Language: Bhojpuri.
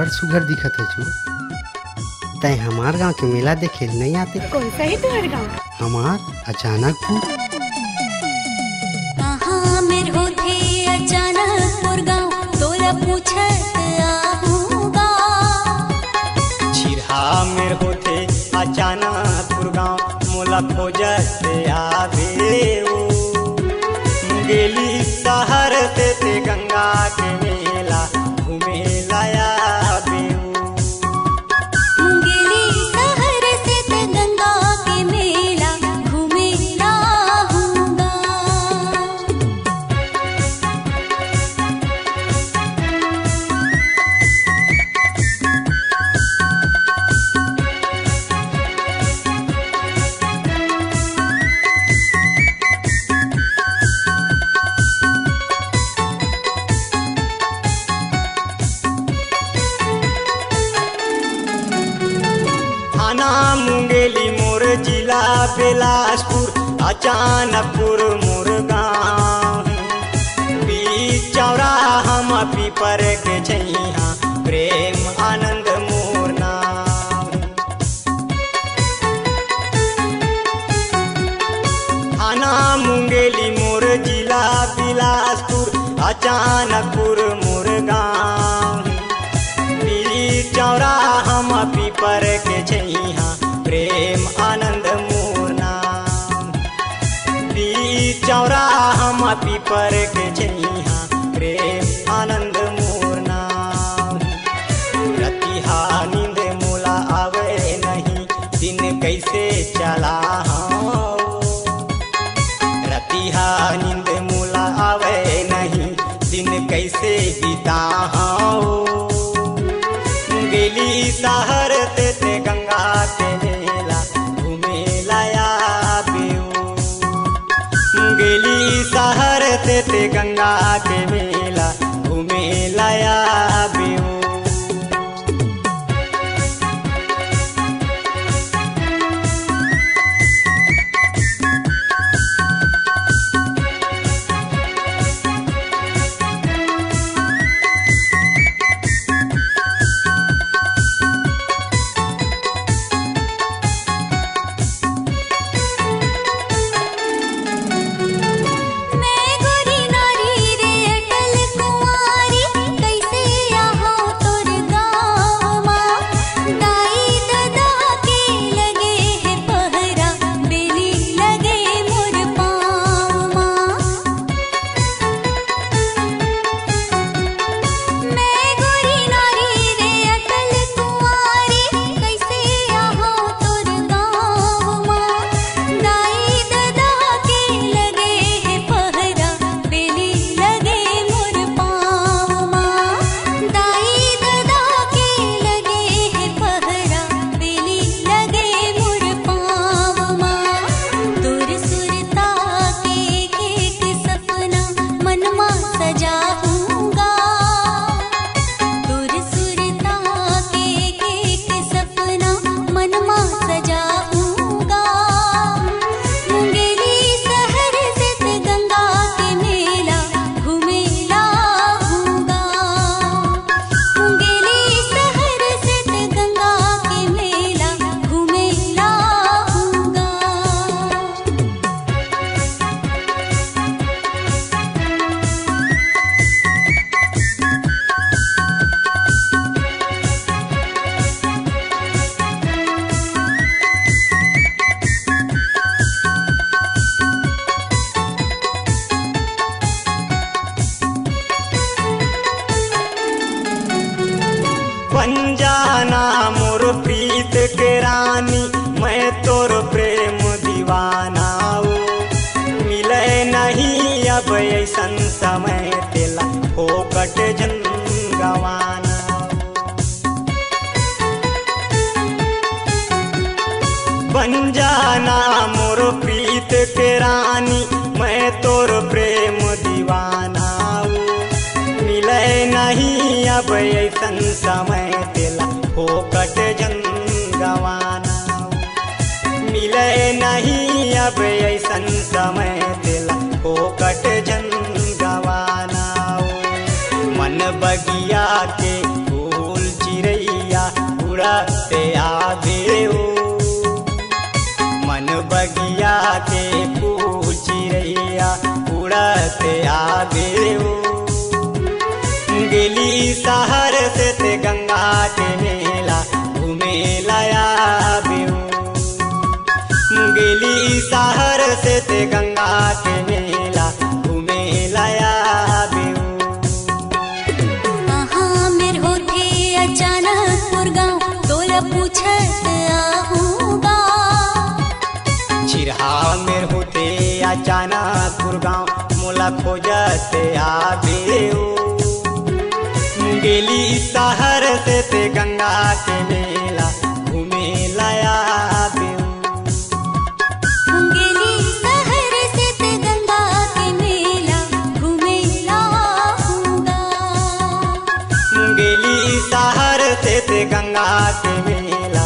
बड़ सुघर दिखत है चू। तय हमार गांव के मेला देखे नहीं आते? कौन सा है तुम्हारे गाँव? हमार अचानकपुर। कहाँ में होथे अचानकपुर गाँव, तोरा पूछत आहूँगा। छिरहा में होथे अचानकपुर गाँव, मोला खोजत आवेऊ। गेली शहर ते गंगा के मेला घूमे लाया बेऊ। गेली शहर से ते गंगा के मेला घूमे लाहूँगा। थाना मुंगेली मोर जिला बिलासपुर, अचानकपुर मोर गाँव। बीच चौराहा हम पीपर के छैया, प्रेम आनंद मोर नाम। थाना मुंगेली मोर जिला बिलासपुर, अचानकपुर मोर गाँव। चौराहा हम पीपर के छैया, प्रेम आनंद मोर नाम। चौराहा हम पीपर के छैया, प्रेम आनंद मोर नाम। रतिहा नींद मोला आवे नहीं, दिन कैसे चला हूँ। रतिहा नींद मोला आवे नहीं, दिन कैसे बीता हूँ। गेली शहर ते गंगा के मेला घूमे लाया बेऊ। गेली शहर ते गंगा के मेला घूमे लाया बेऊ। पंजाना मोर प्रीत के रानी, मैं तोर प्रेम दीवाना ओ। मिले नहीं अब ऐसन समय, तेला फोकट जन गवाना। पंजाना मोर प्रीत के रानी, मैं तोर प्रेम दीवाना ओ। मिले नहीं अब ऐसन समय, तेला फोकट जन गवाना। मिले नहीं अब ऐसन समय, तेला फोकट जन गवाना। मन बगिया के फूल चिर खोजते आबेऊ। गेली शहर से ते गंगा के मेला घूमे लाया बेऊ। गेली शहर से ते गंगा के मेला घूमे लाया बेऊ। कहाँ मेर होठे अचानक गाँव तोला पूछत आहूँगा। चिरहा मेर होते अचानक गाँव मोला खोजते आबेऊ। गेली शहर से ते गंगा के मेला घूमे लाया बेऊ। गेली शहर से ते गंगा के मेला घूमे लाऊंगा। गेली शहर से ते गंगा के मेला